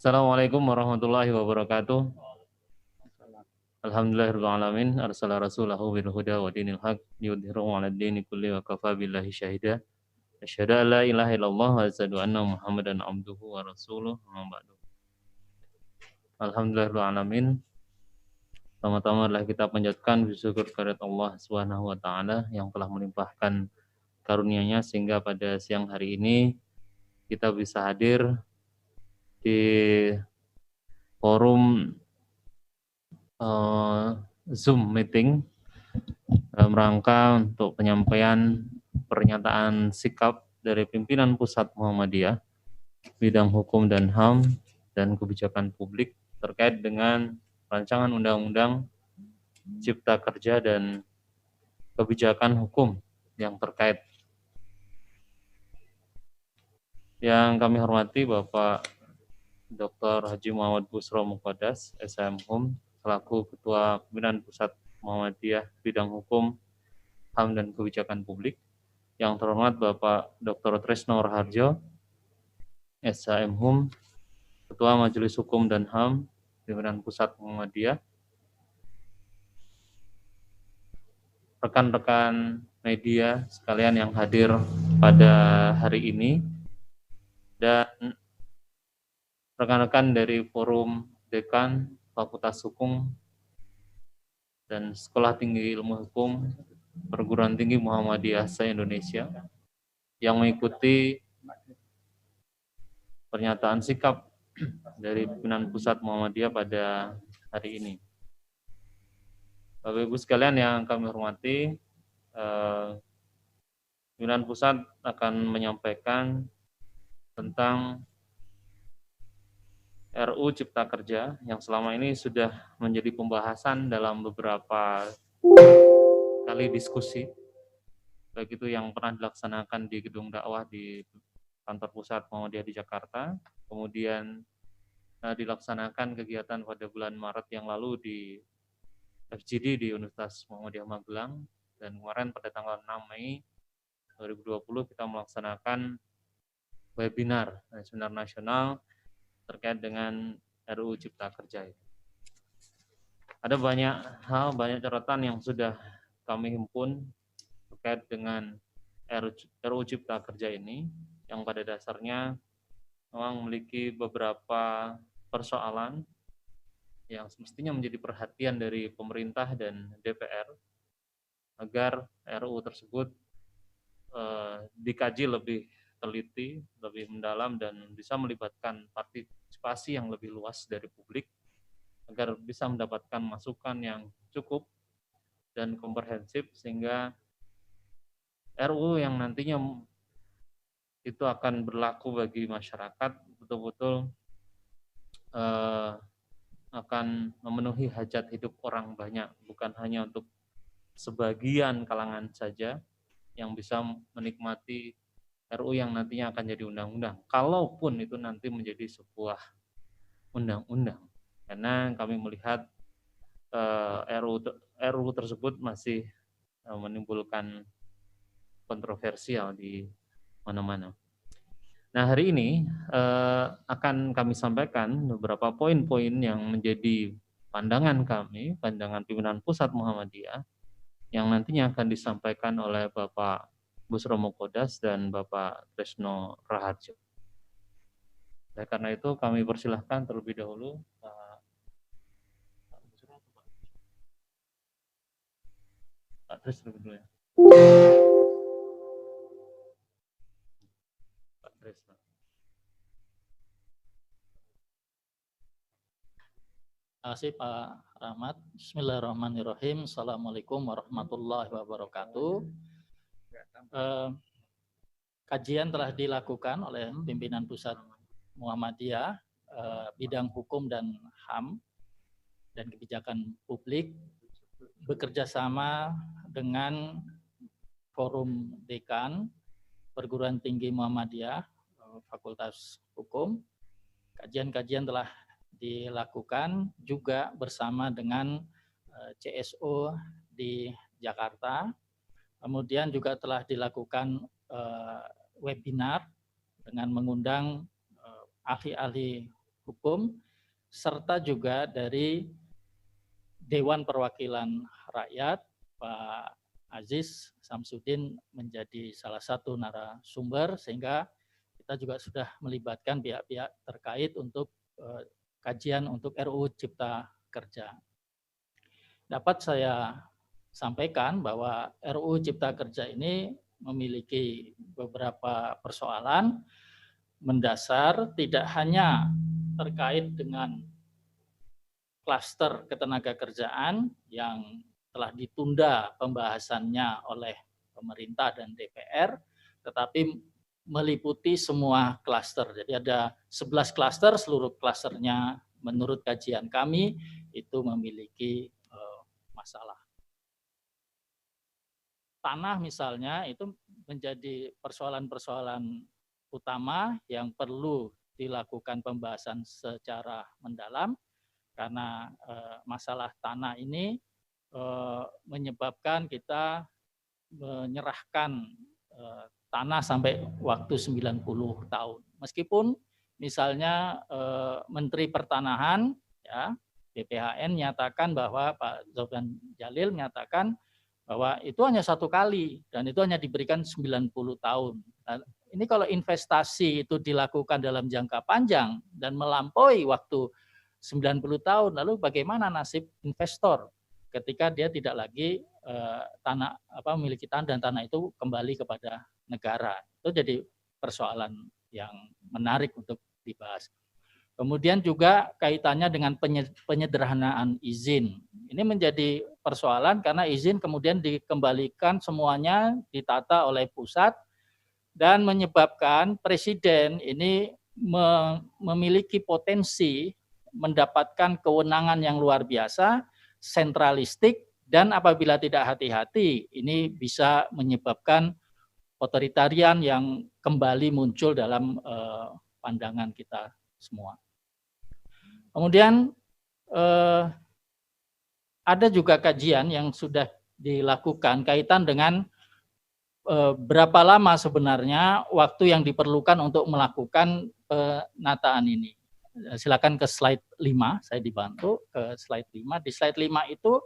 Assalamualaikum warahmatullahi wabarakatuh. Alhamdulillahirabbil alamin arsala rasulahu bil huda wa dinil haq yudhhiruhu 'alad dini kulli wa kafa billahi syahida. Asyhadu an la ilaha illallah wa asyhadu anna Muhammadan abduhu wa rasuluh. Amma ba'du. Alhamdulillahirabbil alamin. Pertama-tama adalah kita panjatkan bersyukur kepada Allah Subhanahu wa taala yang telah melimpahkan karunia-Nya sehingga pada siang hari ini kita bisa hadir di forum Zoom meeting dalam rangka untuk penyampaian pernyataan sikap dari pimpinan Pusat Muhammadiyah bidang hukum dan HAM dan kebijakan publik terkait dengan rancangan undang-undang Cipta Kerja dan kebijakan hukum yang terkait. Yang kami hormati Bapak Dr. Haji Muhammad Busro Muqaddas, SMHUM, selaku Ketua Pimpinan Pusat Muhammadiyah bidang hukum, HAM dan kebijakan publik. Yang terhormat Bapak Dr. Tresno Raharjo, SHMHUM, Ketua Majelis Hukum dan HAM, Pimpinan Pusat Muhammadiyah. Rekan-rekan media sekalian yang hadir pada hari ini, dan rekan-rekan dari Forum Dekan Fakultas Hukum dan Sekolah Tinggi Ilmu Hukum Perguruan Tinggi Muhammadiyah se-Indonesia yang mengikuti pernyataan sikap dari pimpinan Pusat Muhammadiyah pada hari ini. Bapak Ibu sekalian yang kami hormati, pimpinan Pusat akan menyampaikan tentang RU Cipta Kerja yang selama ini sudah menjadi pembahasan dalam beberapa kali diskusi, baik itu yang pernah dilaksanakan di gedung dakwah di kantor pusat Muhammadiyah di Jakarta, kemudian dilaksanakan kegiatan pada bulan Maret yang lalu di FGD di Universitas Muhammadiyah Magelang, dan kemarin pada tanggal 6 Mei 2020 kita melaksanakan webinar nasional terkait dengan RUU Cipta Kerja. Ada banyak hal, banyak catatan yang sudah kami himpun terkait dengan RUU Cipta Kerja ini, yang pada dasarnya memang memiliki beberapa persoalan yang semestinya menjadi perhatian dari pemerintah dan DPR agar RUU tersebut dikaji lebih teliti, lebih mendalam, dan bisa melibatkan partisipasi yang lebih luas dari publik agar bisa mendapatkan masukan yang cukup dan komprehensif sehingga RUU yang nantinya itu akan berlaku bagi masyarakat betul-betul akan memenuhi hajat hidup orang banyak, bukan hanya untuk sebagian kalangan saja yang bisa menikmati RUU yang nantinya akan jadi undang-undang, kalaupun itu nanti menjadi sebuah undang-undang. Karena kami melihat RUU tersebut masih menimbulkan kontroversial di mana-mana. Nah, hari ini akan kami sampaikan beberapa poin-poin yang menjadi pandangan kami, pandangan pimpinan Pusat Muhammadiyah, yang nantinya akan disampaikan oleh Bapak Busro Muqaddas dan Bapak Tresno Raharjo. Oleh karena itu kami persilahkan terlebih dahulu Pak Tresno dulu ya. Pak Tresno. Terima kasih Pak Rahmat. Bismillahirrahmanirrahim. Assalamualaikum warahmatullahi wabarakatuh. Kajian telah dilakukan oleh pimpinan Pusat Muhammadiyah bidang hukum dan HAM dan kebijakan publik bekerja sama dengan Forum Dekan Perguruan Tinggi Muhammadiyah Fakultas Hukum. Kajian-kajian telah dilakukan juga bersama dengan CSO di Jakarta. Kemudian juga telah dilakukan webinar dengan mengundang ahli-ahli Hukum, serta juga dari Dewan Perwakilan Rakyat, Pak Aziz Samsudin menjadi salah satu narasumber, sehingga kita juga sudah melibatkan pihak-pihak terkait untuk kajian untuk RUU Cipta Kerja. Dapat saya sampaikan bahwa RUU Cipta Kerja ini memiliki beberapa persoalan mendasar, tidak hanya terkait dengan klaster ketenaga kerjaan yang telah ditunda pembahasannya oleh pemerintah dan DPR, tetapi meliputi semua klaster. Jadi ada 11 klaster, seluruh klasternya menurut kajian kami itu memiliki masalah. Tanah misalnya itu menjadi persoalan-persoalan utama yang perlu dilakukan pembahasan secara mendalam, karena masalah tanah ini menyebabkan kita menyerahkan tanah sampai waktu 90 tahun. Meskipun misalnya Menteri Pertanahan ya BPHN menyatakan bahwa Pak Sofyan Djalil menyatakan bahwa itu hanya satu kali dan itu hanya diberikan 90 tahun. Nah, ini kalau investasi itu dilakukan dalam jangka panjang dan melampaui waktu 90 tahun, lalu bagaimana nasib investor ketika dia tidak lagi memiliki tanah dan tanah itu kembali kepada negara. Itu jadi persoalan yang menarik untuk dibahas. Kemudian juga kaitannya dengan penyederhanaan izin. Ini menjadi persoalan karena izin kemudian dikembalikan semuanya ditata oleh pusat dan menyebabkan presiden ini memiliki potensi mendapatkan kewenangan yang luar biasa, sentralistik, dan apabila tidak hati-hati ini bisa menyebabkan otoritarian yang kembali muncul dalam pandangan kita semua. Kemudian ada juga kajian yang sudah dilakukan kaitan dengan berapa lama sebenarnya waktu yang diperlukan untuk melakukan penataan ini. Silakan ke slide 5, saya dibantu ke slide 5. Di slide 5 itu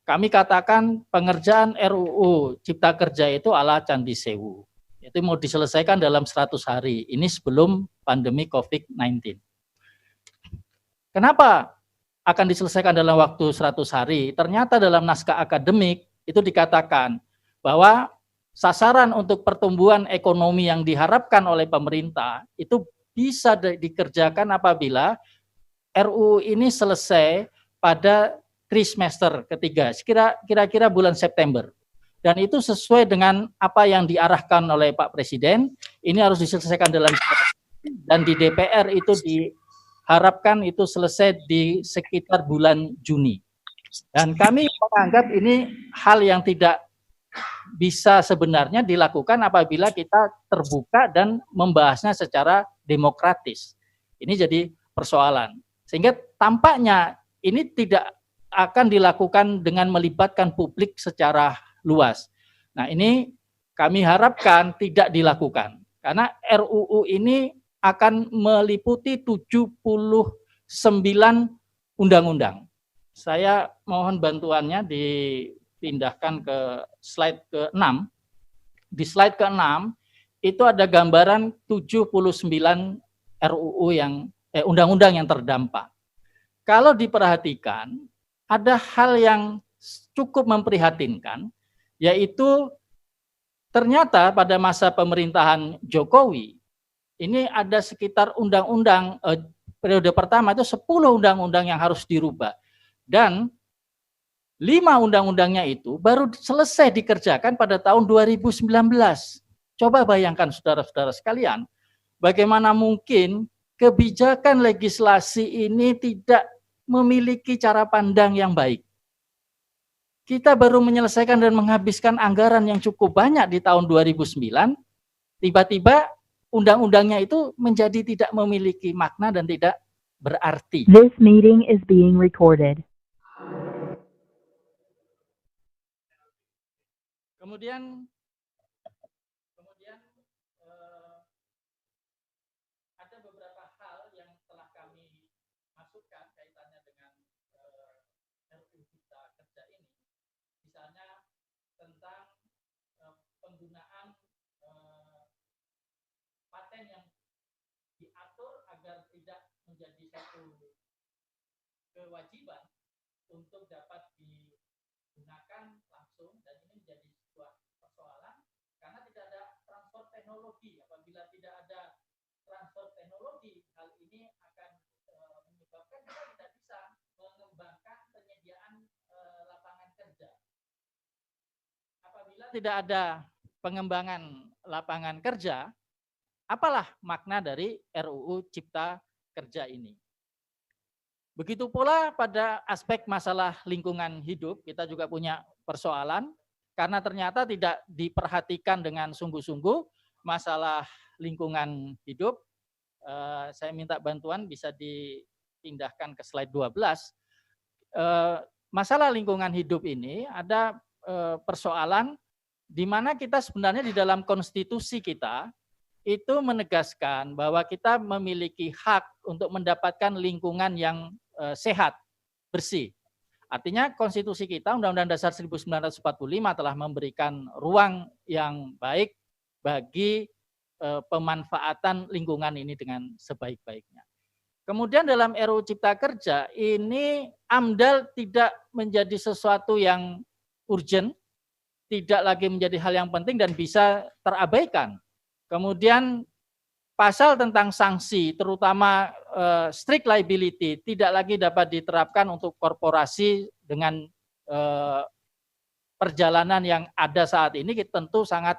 kami katakan pengerjaan RUU Cipta Kerja itu ala Candi Sewu. Itu mau diselesaikan dalam 100 hari. Ini sebelum pandemi COVID-19. Kenapa akan diselesaikan dalam waktu 100 hari? Ternyata dalam naskah akademik itu dikatakan bahwa sasaran untuk pertumbuhan ekonomi yang diharapkan oleh pemerintah itu bisa dikerjakan apabila RUU ini selesai pada trimester ketiga, kira-kira bulan September. Dan itu sesuai dengan apa yang diarahkan oleh Pak Presiden, ini harus diselesaikan dalam dan di DPR itu diharapkan itu selesai di sekitar bulan Juni. Dan kami menganggap ini hal yang tidak bisa sebenarnya dilakukan apabila kita terbuka dan membahasnya secara demokratis. Ini jadi persoalan. Sehingga tampaknya ini tidak akan dilakukan dengan melibatkan publik secara luas. Nah, ini kami harapkan tidak dilakukan. Karena RUU ini akan meliputi 79 undang-undang. Saya mohon bantuannya dipindahkan ke slide ke-6. Di slide ke-6 itu ada gambaran 79 RUU yang undang-undang yang terdampak. Kalau diperhatikan, ada hal yang cukup memprihatinkan, yaitu ternyata pada masa pemerintahan Jokowi, ini ada sekitar undang-undang periode pertama itu 10 undang-undang yang harus dirubah. Dan 5 undang-undangnya itu baru selesai dikerjakan pada tahun 2019. Coba bayangkan saudara-saudara sekalian, bagaimana mungkin kebijakan legislasi ini tidak memiliki cara pandang yang baik. Kita baru menyelesaikan dan menghabiskan anggaran yang cukup banyak di tahun 2009, tiba-tiba undang-undangnya itu menjadi tidak memiliki makna dan tidak berarti. This meeting is being recorded. Kemudian ada beberapa hal yang telah kami masukkan kaitannya dengan RUU Cipta Kerja ini, misalnya tentang penggunaan paten yang diatur agar tidak menjadi satu kewajiban untuk dapat digunakan langsung, dan ini menjadi sebuah persoalan karena tidak ada transfer teknologi. Apabila tidak ada transfer teknologi, hal ini akan menyebabkan kita tidak bisa mengembangkan penyediaan lapangan kerja. Apabila tidak ada pengembangan lapangan kerja, apalah makna dari RUU Cipta Kerja ini? Begitu pula pada aspek masalah lingkungan hidup, kita juga punya persoalan karena ternyata tidak diperhatikan dengan sungguh-sungguh masalah lingkungan hidup. Saya minta bantuan bisa dipindahkan ke slide 12. Masalah lingkungan hidup ini ada persoalan di mana kita sebenarnya di dalam konstitusi kita itu menegaskan bahwa kita memiliki hak untuk mendapatkan lingkungan yang sehat, bersih. Artinya konstitusi kita, Undang-Undang Dasar 1945 telah memberikan ruang yang baik bagi pemanfaatan lingkungan ini dengan sebaik-baiknya. Kemudian dalam RUU Cipta Kerja ini AMDAL tidak menjadi sesuatu yang urgent, tidak lagi menjadi hal yang penting dan bisa terabaikan. Kemudian pasal tentang sanksi, terutama strict liability, tidak lagi dapat diterapkan untuk korporasi dengan perjalanan yang ada saat ini, tentu sangat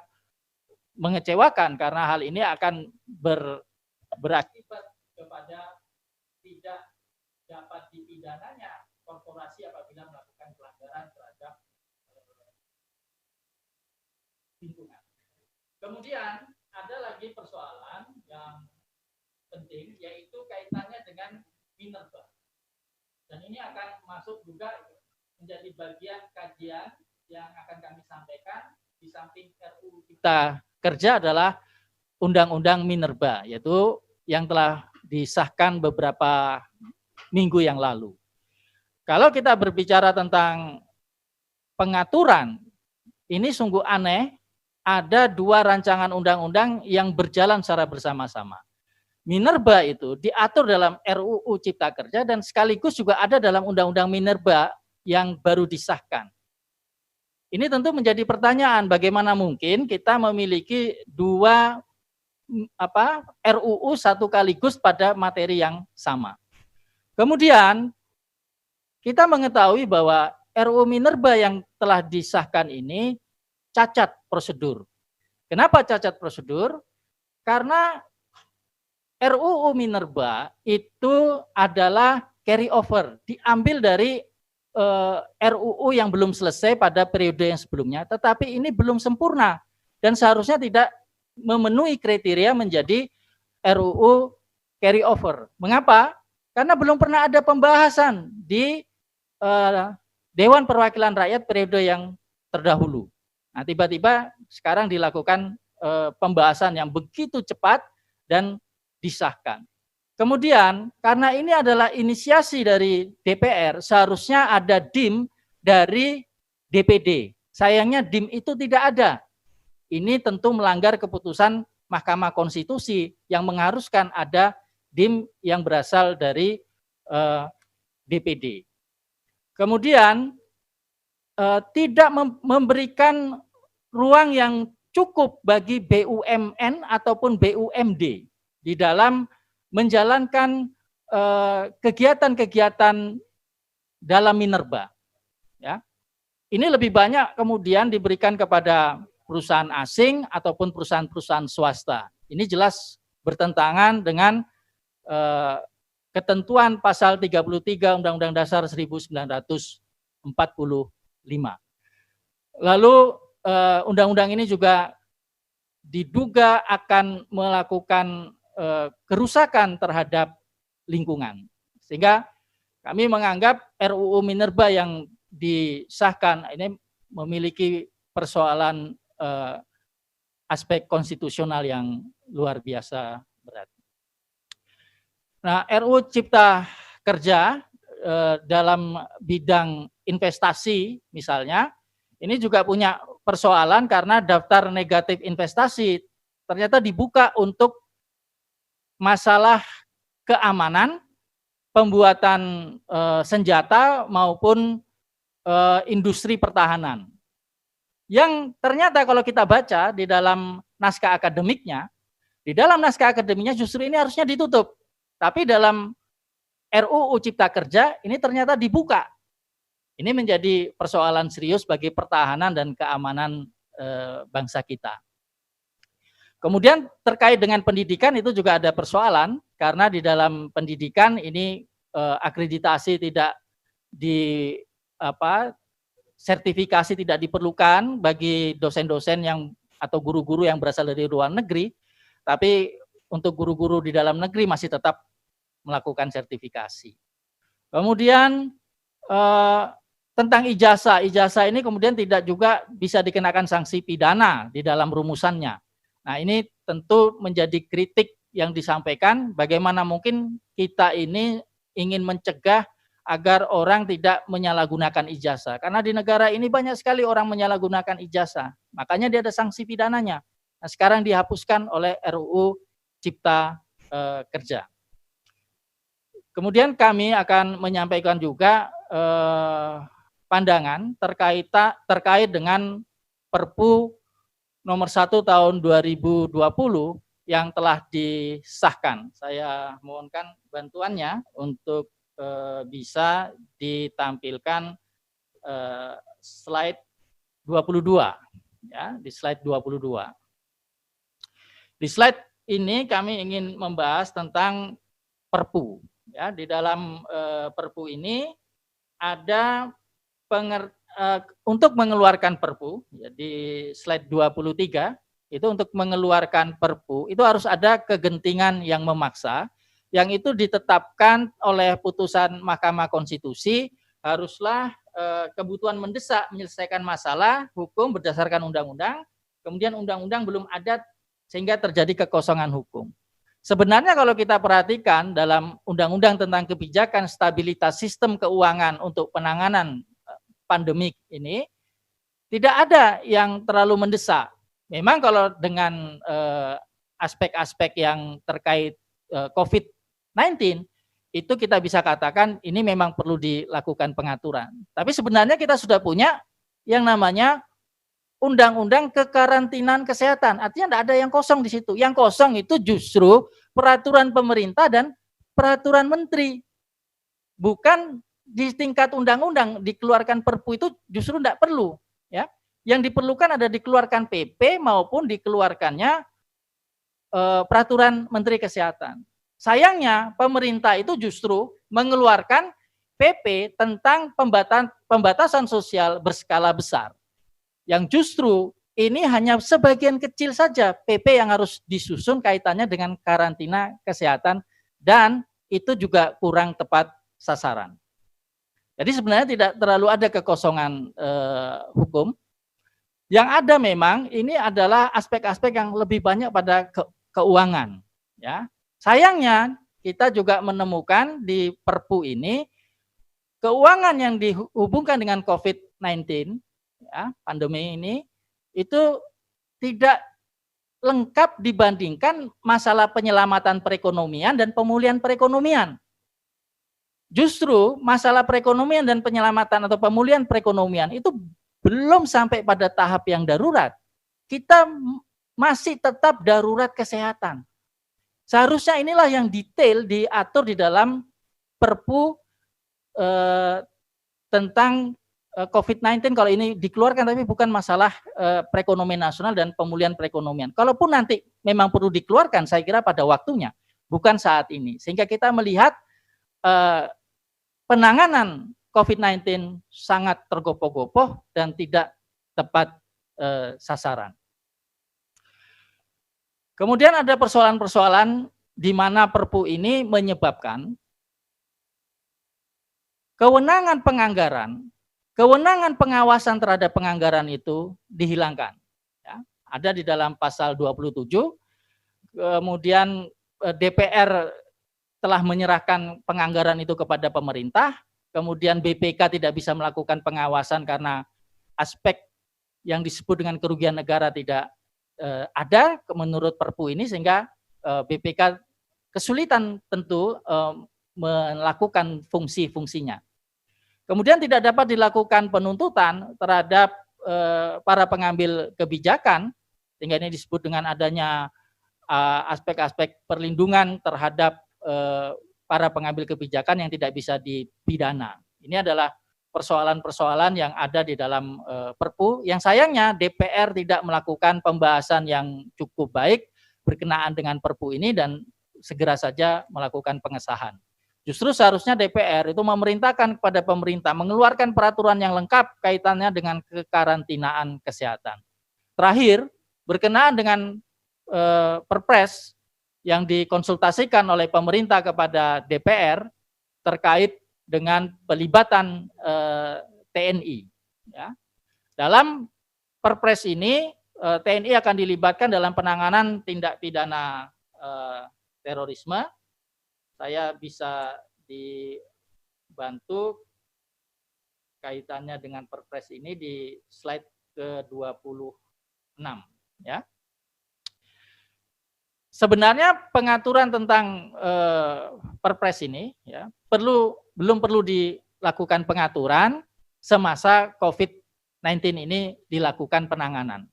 mengecewakan karena hal ini akan berakibat kepada tidak dapat dipidananya korporasi apabila melakukan pelanggaran terhadap lingkungan. Kemudian ada lagi persoalan yang penting, yaitu kaitannya dengan minerba. Dan ini akan masuk juga menjadi bagian kajian yang akan kami sampaikan. Di samping RUU Cipta Kerja adalah Undang-Undang Minerba, yaitu yang telah disahkan beberapa minggu yang lalu. Kalau kita berbicara tentang pengaturan, ini sungguh aneh. Ada dua rancangan undang-undang yang berjalan secara bersama-sama. Minerba itu diatur dalam RUU Cipta Kerja dan sekaligus juga ada dalam Undang-Undang Minerba yang baru disahkan. Ini tentu menjadi pertanyaan, bagaimana mungkin kita memiliki dua RUU satu kaligus pada materi yang sama. Kemudian kita mengetahui bahwa RUU Minerba yang telah disahkan ini cacat prosedur. Kenapa cacat prosedur? Karena RUU Minerba itu adalah carry over, diambil dari RUU yang belum selesai pada periode yang sebelumnya, tetapi ini belum sempurna dan seharusnya tidak memenuhi kriteria menjadi RUU carry over. Mengapa? Karena belum pernah ada pembahasan di Dewan Perwakilan Rakyat periode yang terdahulu. Nah, tiba-tiba sekarang dilakukan pembahasan yang begitu cepat dan disahkan. Kemudian, karena ini adalah inisiasi dari DPR, seharusnya ada DIM dari DPD. Sayangnya DIM itu tidak ada. Ini tentu melanggar keputusan Mahkamah Konstitusi yang mengharuskan ada DIM yang berasal dari DPD. Kemudian, tidak memberikan ruang yang cukup bagi BUMN ataupun BUMD di dalam menjalankan kegiatan-kegiatan dalam minerba. Ya. Ini lebih banyak kemudian diberikan kepada perusahaan asing ataupun perusahaan-perusahaan swasta. Ini jelas bertentangan dengan ketentuan pasal 33 Undang-Undang Dasar 1945. Lalu undang-undang ini juga diduga akan melakukan kerusakan terhadap lingkungan. Sehingga kami menganggap RUU Minerba yang disahkan ini memiliki persoalan aspek konstitusional yang luar biasa berat. Nah, RUU Cipta Kerja dalam bidang investasi misalnya, ini juga punya persoalan karena daftar negatif investasi ternyata dibuka untuk masalah keamanan, pembuatan senjata maupun industri pertahanan. Yang ternyata kalau kita baca di dalam naskah akademiknya, justru ini harusnya ditutup. Tapi dalam RUU Cipta Kerja ini ternyata dibuka. Ini menjadi persoalan serius bagi pertahanan dan keamanan bangsa kita. Kemudian terkait dengan pendidikan itu juga ada persoalan karena di dalam pendidikan ini akreditasi tidak sertifikasi tidak diperlukan bagi dosen-dosen yang atau guru-guru yang berasal dari luar negeri, tapi untuk guru-guru di dalam negeri masih tetap melakukan sertifikasi. Kemudian tentang ijazah ini kemudian tidak juga bisa dikenakan sanksi pidana di dalam rumusannya. Nah, ini tentu menjadi kritik yang disampaikan bagaimana mungkin kita ini ingin mencegah agar orang tidak menyalahgunakan ijazah. Karena di negara ini banyak sekali orang menyalahgunakan ijazah. Makanya dia ada sanksi pidananya. Nah, sekarang dihapuskan oleh RUU Cipta Kerja. Kemudian kami akan menyampaikan juga pandangan terkait dengan Perpu nomor 1 tahun 2020 yang telah disahkan. Saya mohonkan bantuannya untuk bisa ditampilkan slide 22 ya, di slide 22. Di slide ini kami ingin membahas tentang Perpu ya. Di dalam Perpu ini ada untuk mengeluarkan Perpu ya, di slide 23 itu untuk mengeluarkan Perpu itu harus ada kegentingan yang memaksa, yang itu ditetapkan oleh putusan Mahkamah Konstitusi, haruslah kebutuhan mendesak menyelesaikan masalah hukum berdasarkan undang-undang, kemudian undang-undang belum ada sehingga terjadi kekosongan hukum. Sebenarnya kalau kita perhatikan dalam undang-undang tentang kebijakan stabilitas sistem keuangan untuk penanganan pandemik ini, tidak ada yang terlalu mendesak. Memang kalau dengan aspek-aspek yang terkait COVID-19, itu kita bisa katakan ini memang perlu dilakukan pengaturan. Tapi sebenarnya kita sudah punya yang namanya Undang-Undang Kekarantinaan Kesehatan. Artinya tidak ada yang kosong di situ. Yang kosong itu justru peraturan pemerintah dan peraturan menteri. Bukan di tingkat undang-undang dikeluarkan Perpu itu justru tidak perlu. Ya, yang diperlukan ada dikeluarkan PP maupun dikeluarkannya peraturan Menteri Kesehatan. Sayangnya pemerintah itu justru mengeluarkan PP tentang pembatasan sosial berskala besar. Yang justru ini hanya sebagian kecil saja PP yang harus disusun kaitannya dengan karantina kesehatan dan itu juga kurang tepat sasaran. Jadi sebenarnya tidak terlalu ada kekosongan hukum. Yang ada memang ini adalah aspek-aspek yang lebih banyak pada keuangan. Ya. Sayangnya kita juga menemukan di Perpu ini keuangan yang dihubungkan dengan COVID-19, ya, pandemi ini, itu tidak lengkap dibandingkan masalah penyelamatan perekonomian dan pemulihan perekonomian. Justru masalah perekonomian dan penyelamatan atau pemulihan perekonomian itu belum sampai pada tahap yang darurat. Kita masih tetap darurat kesehatan. Seharusnya inilah yang detail diatur di dalam Perpu tentang COVID-19 kalau ini dikeluarkan, tapi bukan masalah perekonomian nasional dan pemulihan perekonomian. Kalaupun nanti memang perlu dikeluarkan, saya kira pada waktunya, bukan saat ini. Sehingga kita melihat penanganan COVID-19 sangat tergopoh-gopoh dan tidak tepat sasaran. Kemudian ada persoalan-persoalan di mana Perpu ini menyebabkan kewenangan penganggaran, kewenangan pengawasan terhadap penganggaran itu dihilangkan. Ya, ada di dalam pasal 27, kemudian DPR telah menyerahkan penganggaran itu kepada pemerintah, kemudian BPK tidak bisa melakukan pengawasan karena aspek yang disebut dengan kerugian negara tidak ada menurut Perpu ini, sehingga BPK kesulitan tentu melakukan fungsi-fungsinya. Kemudian tidak dapat dilakukan penuntutan terhadap para pengambil kebijakan, sehingga ini disebut dengan adanya aspek-aspek perlindungan terhadap para pengambil kebijakan yang tidak bisa dipidana. Ini adalah persoalan-persoalan yang ada di dalam Perpu, yang sayangnya DPR tidak melakukan pembahasan yang cukup baik berkenaan dengan Perpu ini dan segera saja melakukan pengesahan. Justru seharusnya DPR itu memerintahkan kepada pemerintah mengeluarkan peraturan yang lengkap kaitannya dengan kekarantinaan kesehatan. Terakhir, berkenaan dengan Perpres yang dikonsultasikan oleh pemerintah kepada DPR terkait dengan pelibatan TNI. Ya. Dalam Perpres ini TNI akan dilibatkan dalam penanganan tindak pidana terorisme. Saya bisa dibantu kaitannya dengan Perpres ini di slide ke-26 ya. Sebenarnya pengaturan tentang Perpres ini ya belum perlu dilakukan pengaturan semasa COVID-19 ini dilakukan penanganan.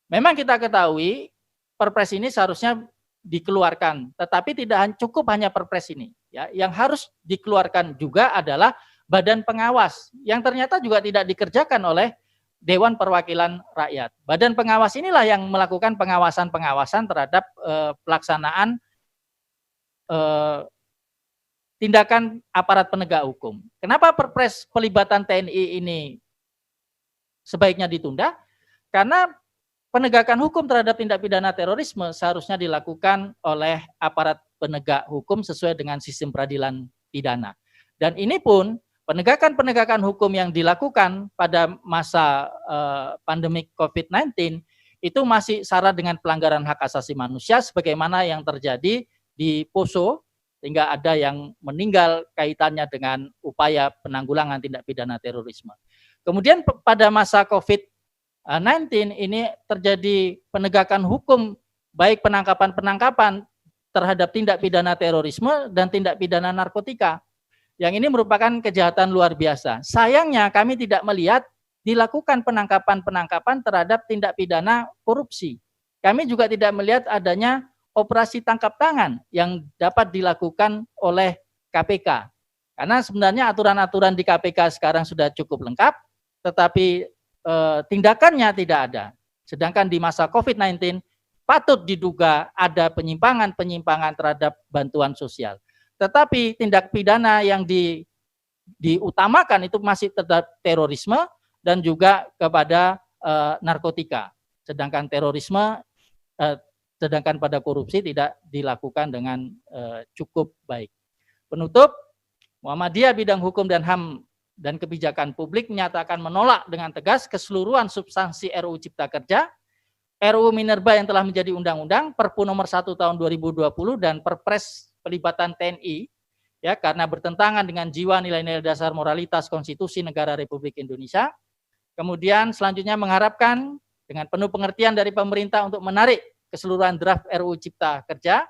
Memang kita ketahui Perpres ini seharusnya dikeluarkan, tetapi tidak cukup hanya Perpres ini. Ya, yang harus dikeluarkan juga adalah badan pengawas yang ternyata juga tidak dikerjakan oleh Dewan Perwakilan Rakyat. Badan pengawas inilah yang melakukan pengawasan-pengawasan terhadap pelaksanaan tindakan aparat penegak hukum. Kenapa Perpres pelibatan TNI ini sebaiknya ditunda? Karena penegakan hukum terhadap tindak pidana terorisme seharusnya dilakukan oleh aparat penegak hukum sesuai dengan sistem peradilan pidana. Dan ini pun penegakan hukum yang dilakukan pada masa pandemi COVID-19 itu masih syarat dengan pelanggaran hak asasi manusia sebagaimana yang terjadi di Poso, sehingga ada yang meninggal kaitannya dengan upaya penanggulangan tindak pidana terorisme. Kemudian pada masa COVID-19 ini terjadi penegakan hukum baik penangkapan terhadap tindak pidana terorisme dan tindak pidana narkotika. Yang ini merupakan kejahatan luar biasa. Sayangnya kami tidak melihat dilakukan penangkapan terhadap tindak pidana korupsi. Kami juga tidak melihat adanya operasi tangkap tangan yang dapat dilakukan oleh KPK. Karena sebenarnya aturan-aturan di KPK sekarang sudah cukup lengkap, tetapi tindakannya tidak ada. Sedangkan di masa COVID-19 patut diduga ada penyimpangan terhadap bantuan sosial. Tetapi tindak pidana yang diutamakan itu masih terhadap terorisme dan juga kepada narkotika. Sedangkan sedangkan pada korupsi tidak dilakukan dengan cukup baik. Penutup, Muhammadiyah Bidang Hukum dan HAM dan Kebijakan Publik menyatakan menolak dengan tegas keseluruhan substansi RUU Cipta Kerja, RUU Minerba yang telah menjadi undang-undang, Perpu nomor 1 tahun 2020 dan Perpres pelibatan TNI ya karena bertentangan dengan jiwa nilai-nilai dasar moralitas konstitusi negara Republik Indonesia. Kemudian selanjutnya mengharapkan dengan penuh pengertian dari pemerintah untuk menarik keseluruhan draft RUU Cipta Kerja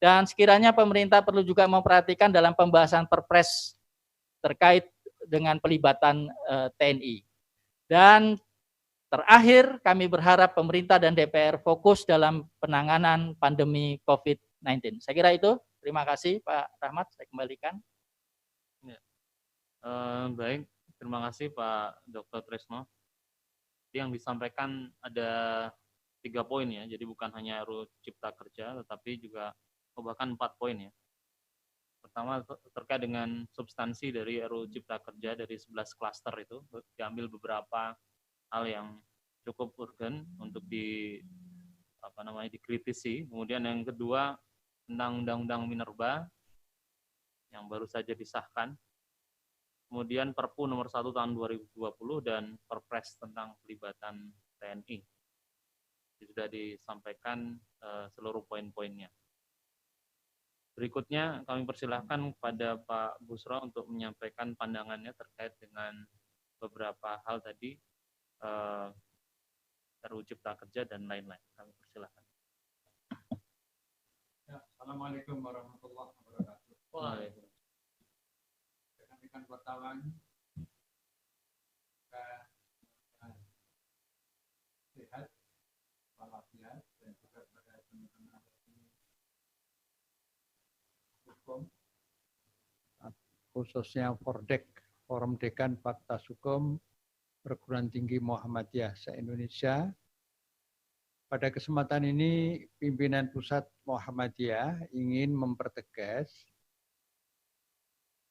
dan sekiranya pemerintah perlu juga memperhatikan dalam pembahasan Perpres terkait dengan pelibatan TNI. Dan terakhir kami berharap pemerintah dan DPR fokus dalam penanganan pandemi COVID-19. Saya kira itu. Terima kasih Pak Rahmat, saya kembalikan. Ya. Baik, terima kasih Pak Dr. Tresno. Yang disampaikan ada 3 poin ya, jadi bukan hanya RUU Cipta Kerja, tetapi juga bahkan 4 poin ya. Pertama terkait dengan substansi dari RUU Cipta Kerja dari 11 klaster itu, diambil beberapa hal yang cukup urgen untuk dikritisi. Kemudian yang kedua tentang Undang-Undang Minerba yang baru saja disahkan. Kemudian Perpu nomor 1 tahun 2020 dan Perpres tentang pelibatan TNI. Sudah disampaikan seluruh poin-poinnya. Berikutnya kami persilahkan kepada Pak Busro untuk menyampaikan pandangannya terkait dengan beberapa hal tadi, RUU Cipta Kerja dan lain-lain. Kami persilahkan. Ya, Assalamualaikum warahmatullahi wabarakatuh. Rekan-rekan wartawan, sehat, walafiat, dan juga pada teman-teman hukum, khususnya Fordek, Forum Dekan Fakultas Hukum Perguruan Tinggi Muhammadiyah se-Indonesia. Pada kesempatan ini, pimpinan Pusat Muhammadiyah ingin mempertegas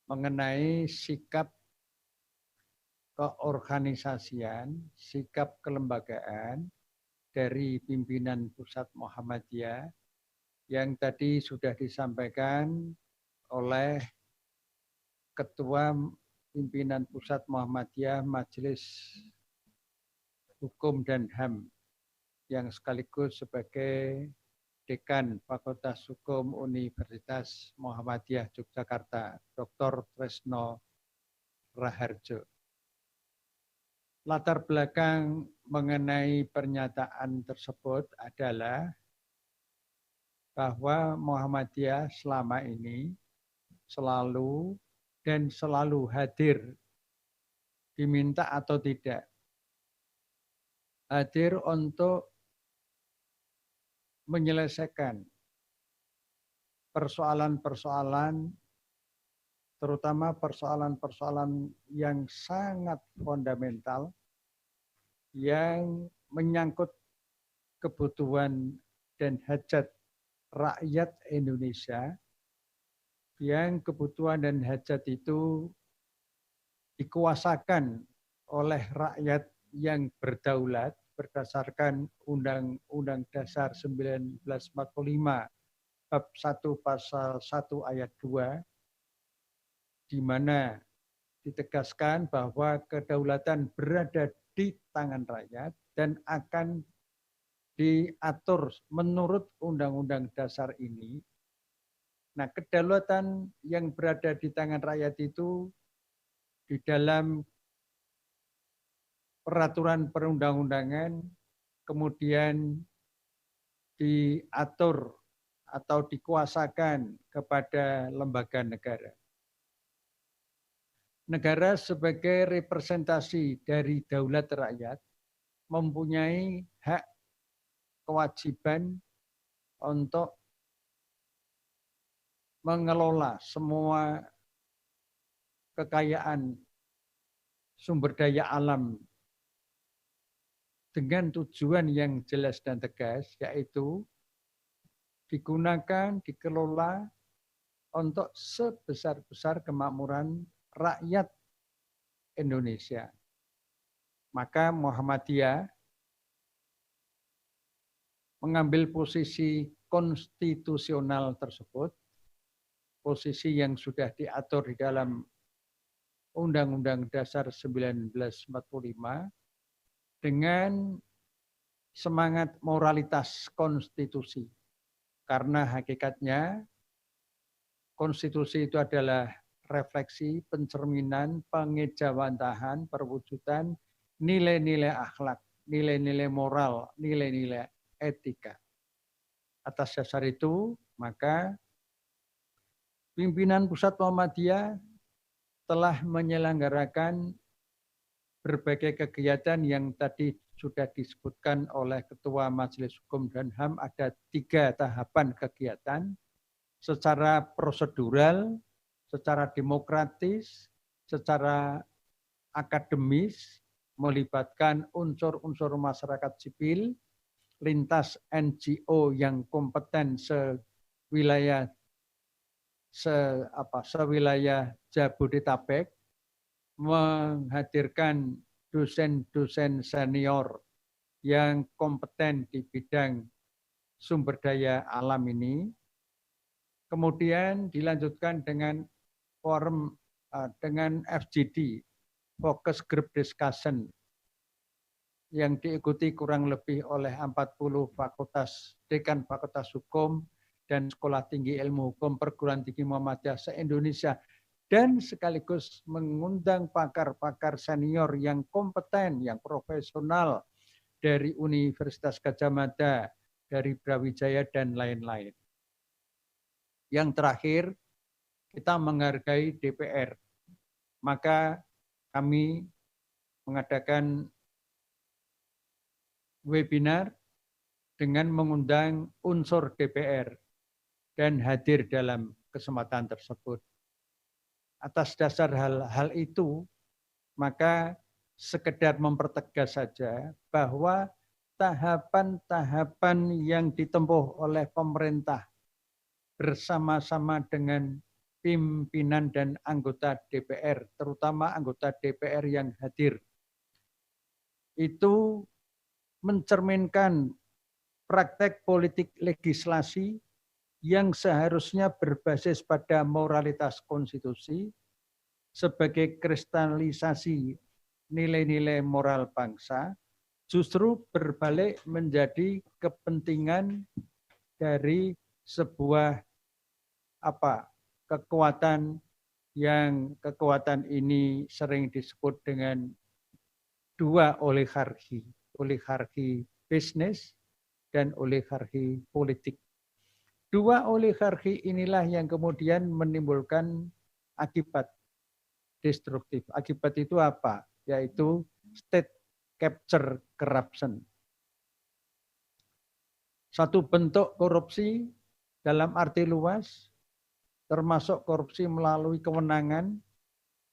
mengenai sikap keorganisasian, sikap kelembagaan dari pimpinan Pusat Muhammadiyah yang tadi sudah disampaikan oleh Ketua Pimpinan Pusat Muhammadiyah Majelis Hukum dan HAM yang sekaligus sebagai Dekan Fakultas Hukum Universitas Muhammadiyah Yogyakarta, Dr. Tresno Raharjo. Latar belakang mengenai pernyataan tersebut adalah bahwa Muhammadiyah selama ini selalu hadir, diminta atau tidak, hadir untuk menyelesaikan persoalan-persoalan, terutama persoalan-persoalan yang sangat fundamental, yang menyangkut kebutuhan dan hajat rakyat Indonesia, yang kebutuhan dan hajat itu dikuasakan oleh rakyat yang berdaulat berdasarkan Undang-Undang Dasar 1945 bab 1 pasal 1 ayat 2, di mana ditegaskan bahwa kedaulatan berada di tangan rakyat dan akan diatur menurut Undang-Undang Dasar ini. Nah, kedaulatan yang berada di tangan rakyat itu di dalam peraturan perundang-undangan kemudian diatur atau dikuasakan kepada lembaga negara. Negara sebagai representasi dari daulat rakyat mempunyai hak kewajiban untuk mengelola semua kekayaan sumber daya alam dengan tujuan yang jelas dan tegas, yaitu digunakan, dikelola untuk sebesar-besar kemakmuran rakyat Indonesia. Maka Muhammadiyah mengambil posisi konstitusional tersebut, posisi yang sudah diatur di dalam Undang-Undang Dasar 1945, dengan semangat moralitas konstitusi. Karena hakikatnya konstitusi itu adalah refleksi, pencerminan, pengejawantahan, perwujudan nilai-nilai akhlak, nilai-nilai moral, nilai-nilai etika. Atas dasar itu, maka pimpinan Pusat Muhammadiyah telah menyelenggarakan berbagai kegiatan yang tadi sudah disebutkan oleh Ketua Majelis Hukum dan HAM. Ada 3 tahapan kegiatan secara prosedural, secara demokratis, secara akademis, melibatkan unsur-unsur masyarakat sipil, lintas NGO yang kompeten sewilayah Jabodetabek, menghadirkan dosen-dosen senior yang kompeten di bidang sumber daya alam ini. Kemudian dilanjutkan dengan forum dengan FGD, Focus Group Discussion, yang diikuti kurang lebih oleh 40 fakultas, dekan fakultas hukum dan Sekolah Tinggi Ilmu Hukum Perguruan Tinggi Muhammadiyah se-Indonesia, dan sekaligus mengundang pakar-pakar senior yang kompeten, yang profesional dari Universitas Gadjah Mada, dari Brawijaya, dan lain-lain. Yang terakhir, kita menghargai DPR. Maka kami mengadakan webinar dengan mengundang unsur DPR dan hadir dalam kesempatan tersebut. Atas dasar hal-hal itu, maka sekedar mempertegas saja bahwa tahapan-tahapan yang ditempuh oleh pemerintah bersama-sama dengan pimpinan dan anggota DPR, terutama anggota DPR yang hadir, itu mencerminkan praktek politik legislasi yang seharusnya berbasis pada moralitas konstitusi sebagai kristalisasi nilai-nilai moral bangsa, justru berbalik menjadi kepentingan dari sebuah kekuatan yang kekuatan ini sering disebut dengan dua oligarki, oligarki bisnis dan oligarki politik. Dua oligarki inilah yang kemudian menimbulkan akibat destruktif. Akibat itu apa? Yaitu state capture corruption. Satu bentuk korupsi dalam arti luas, termasuk korupsi melalui kewenangan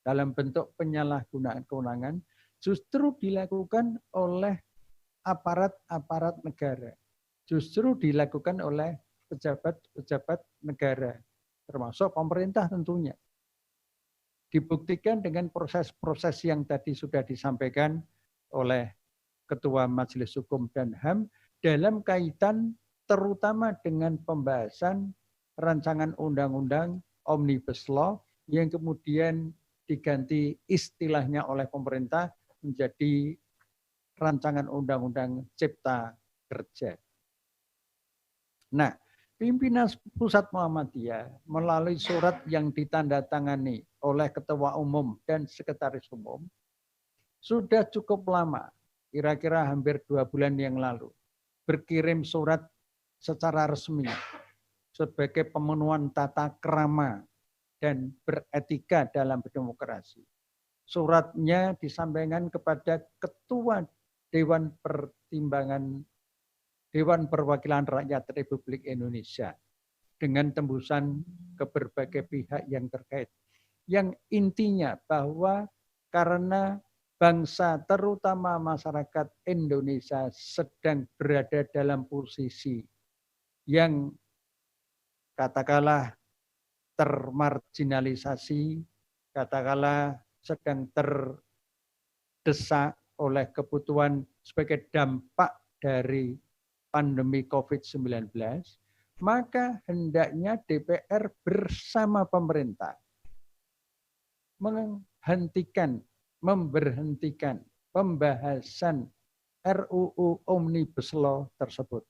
dalam bentuk penyalahgunaan kewenangan, justru dilakukan oleh aparat-aparat negara. Justru dilakukan oleh pejabat-pejabat negara, termasuk pemerintah tentunya. Dibuktikan dengan proses-proses yang tadi sudah disampaikan oleh Ketua Majelis Hukum dan HAM dalam kaitan terutama dengan pembahasan rancangan undang-undang Omnibus Law yang kemudian diganti istilahnya oleh pemerintah menjadi rancangan undang-undang Cipta Kerja. Nah, pimpinan Pusat Muhammadiyah melalui surat yang ditandatangani oleh Ketua Umum dan Sekretaris Umum sudah cukup lama, kira-kira hampir 2 bulan yang lalu, berkirim surat secara resmi sebagai pemenuhan tata krama dan beretika dalam berdemokrasi. Suratnya disampaikan kepada Ketua Dewan Perwakilan Rakyat Republik Indonesia dengan tembusan ke berbagai pihak yang terkait. Yang intinya bahwa karena bangsa terutama masyarakat Indonesia sedang berada dalam posisi yang katakanlah termarginalisasi, katakanlah sedang terdesak oleh kebutuhan sebagai dampak dari pandemi COVID-19, maka hendaknya DPR bersama pemerintah memberhentikan pembahasan RUU Omnibus Law tersebut.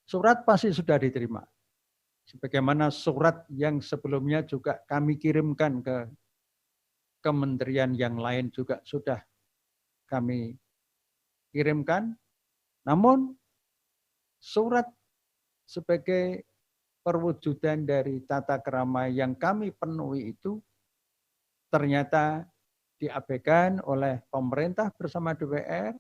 Surat pasti sudah diterima. Sebagaimana surat yang sebelumnya juga kami kirimkan ke kementerian yang lain juga sudah kami kirimkan. Namun surat sebagai perwujudan dari tata krama yang kami penuhi itu ternyata diabaikan oleh pemerintah bersama DPR,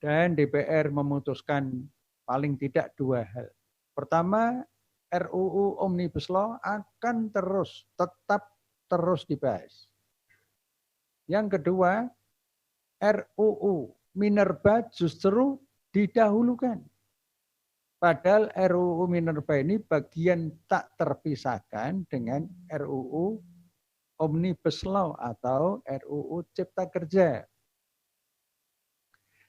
dan DPR memutuskan paling tidak 2 hal. Pertama, RUU Omnibus Law akan tetap terus dibahas. Yang kedua, RUU Minerba justru didahulukan. Padahal RUU Minerba ini bagian tak terpisahkan dengan RUU Omnibus Law atau RUU Cipta Kerja.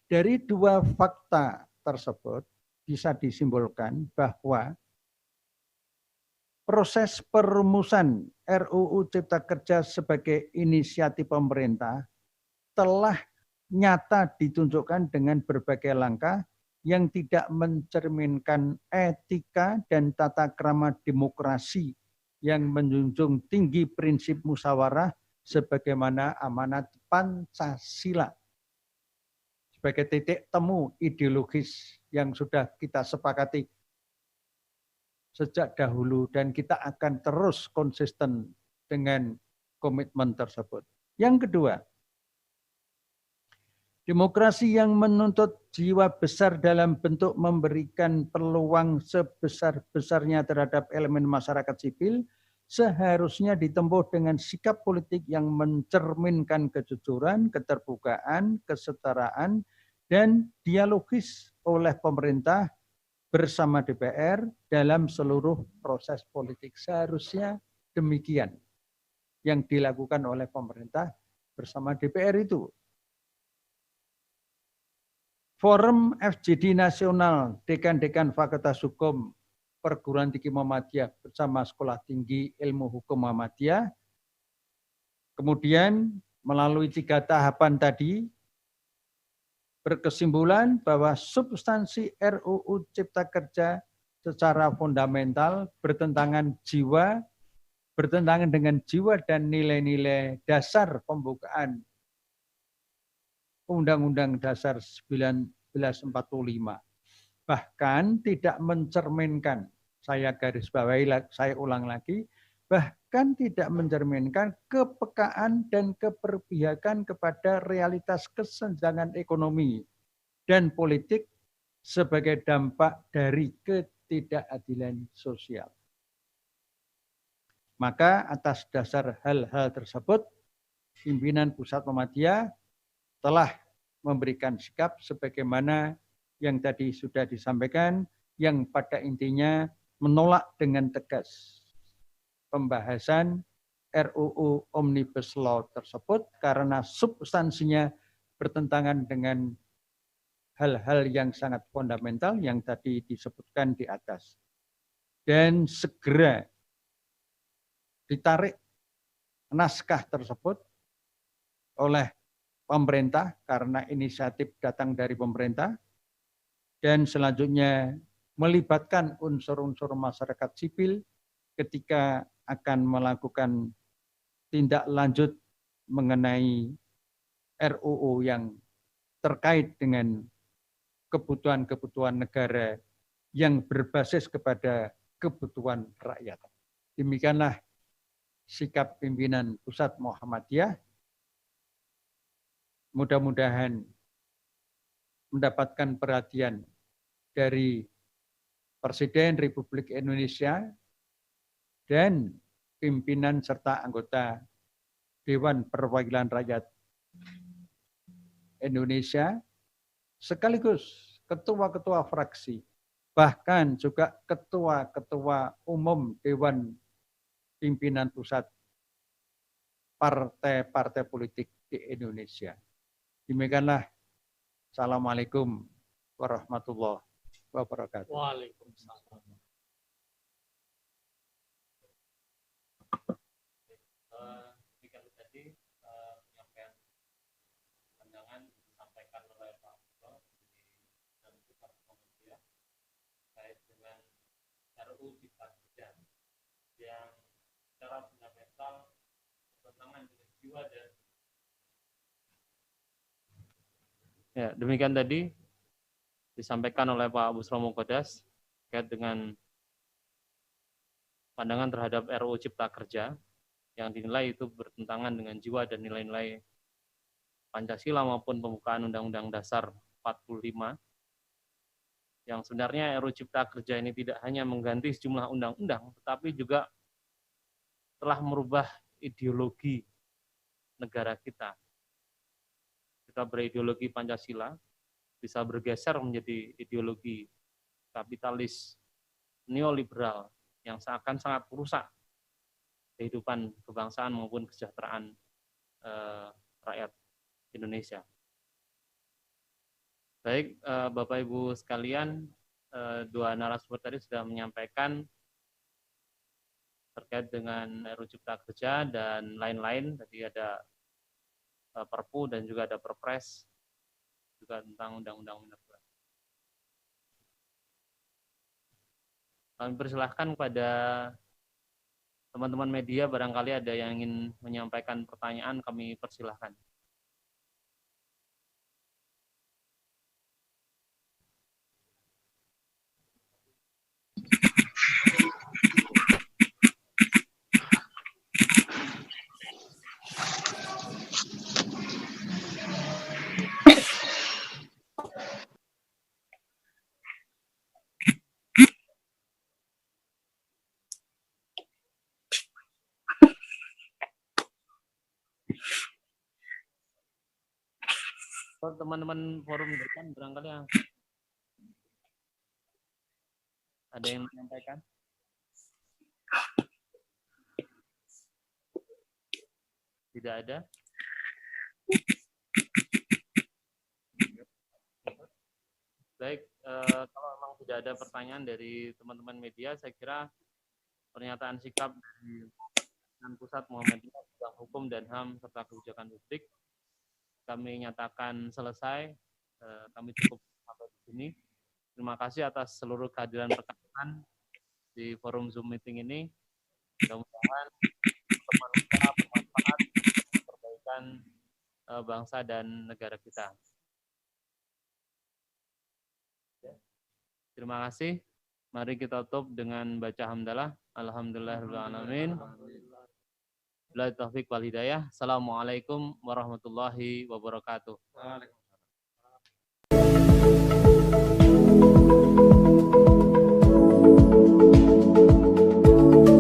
Dari 2 fakta tersebut bisa disimpulkan bahwa proses perumusan RUU Cipta Kerja sebagai inisiatif pemerintah telah nyata ditunjukkan dengan berbagai langkah yang tidak mencerminkan etika dan tata krama demokrasi yang menjunjung tinggi prinsip musyawarah sebagaimana amanat Pancasila sebagai titik temu ideologis yang sudah kita sepakati sejak dahulu dan kita akan terus konsisten dengan komitmen tersebut. Yang kedua, demokrasi yang menuntut jiwa besar dalam bentuk memberikan peluang sebesar-besarnya terhadap elemen masyarakat sipil seharusnya ditempuh dengan sikap politik yang mencerminkan kejujuran, keterbukaan, kesetaraan, dan dialogis oleh pemerintah bersama DPR dalam seluruh proses politik. Seharusnya demikian yang dilakukan oleh pemerintah bersama DPR itu. Forum FGD Nasional, Dekan-Dekan Fakultas Hukum Perguruan Tinggi Muhammadiyah bersama Sekolah Tinggi Ilmu Hukum Muhammadiyah. Kemudian melalui 3 tahapan tadi, berkesimpulan bahwa substansi RUU Cipta Kerja secara fundamental bertentangan dengan jiwa dan nilai-nilai dasar pembukaan Undang-Undang Dasar 1945. Bahkan tidak mencerminkan, saya garis bawahi, saya ulang lagi, bahkan tidak mencerminkan kepekaan dan keberpihakan kepada realitas kesenjangan ekonomi dan politik sebagai dampak dari ketidakadilan sosial. Maka atas dasar hal-hal tersebut, pimpinan Pusat Muhammadiyah telah memberikan sikap sebagaimana yang tadi sudah disampaikan, yang pada intinya menolak dengan tegas pembahasan RUU Omnibus Law tersebut karena substansinya bertentangan dengan hal-hal yang sangat fundamental yang tadi disebutkan di atas. Dan segera ditarik naskah tersebut oleh pemerintah karena inisiatif datang dari pemerintah, dan selanjutnya melibatkan unsur-unsur masyarakat sipil ketika akan melakukan tindak lanjut mengenai RUU yang terkait dengan kebutuhan-kebutuhan negara yang berbasis kepada kebutuhan rakyat. Demikianlah sikap pimpinan Pusat Muhammadiyah. Mudah-mudahan mendapatkan perhatian dari Presiden Republik Indonesia dan pimpinan serta anggota Dewan Perwakilan Rakyat Indonesia, sekaligus ketua-ketua fraksi, bahkan juga ketua-ketua umum Dewan Pimpinan Pusat partai-partai politik di Indonesia. Demikianlah. Assalamualaikum warahmatullahi wabarakatuh. Waalaikumsalam. Jika tadi penyampaian pandangan disampaikan oleh Pak Abdul dan Pusat Muhammadiyah terkait dengan RUU Cipta Kerja yang secara fundamental bertentangan dengan jiwa dan ya, demikian tadi disampaikan oleh Pak Busro Mukodas terkait dengan pandangan terhadap RUU Cipta Kerja yang dinilai itu bertentangan dengan jiwa dan nilai-nilai Pancasila maupun pembukaan Undang-Undang Dasar 45. Yang sebenarnya RUU Cipta Kerja ini tidak hanya mengganti sejumlah undang-undang, tetapi juga telah merubah ideologi negara kita. Kita berideologi Pancasila, bisa bergeser menjadi ideologi kapitalis neoliberal yang seakan sangat merusak kehidupan kebangsaan maupun kesejahteraan rakyat Indonesia. Baik, Bapak Ibu sekalian, 2 narasumber tadi sudah menyampaikan terkait dengan RUU Cipta Kerja dan lain-lain. Tadi ada Perpu dan juga ada Perpres juga tentang Undang-Undang Minerba. Kami persilahkan kepada teman-teman media, barangkali ada yang ingin menyampaikan pertanyaan, kami persilahkan. Teman-teman forum depan barangkali yang ada yang menyampaikan? Tidak ada? Baik, kalau memang tidak ada pertanyaan dari teman-teman media, saya kira pernyataan sikap dari Pimpinan Pusat Muhammadiyah bidang Hukum dan HAM serta Kebijakan Publik kami nyatakan selesai. Kami cukup sampai di sini. Terima kasih atas seluruh kehadiran rekan-rekan di forum Zoom meeting ini. Mudah-mudahan pertemuan kita bermanfaat untuk perbaikan bangsa dan negara kita. Terima kasih. Mari kita tutup dengan baca hamdalah. Alhamdulillahirabbil alamin. Billahi taufiq wal hidayah. Assalamualaikum warahmatullahi wabarakatuh. Waalaikumsalam.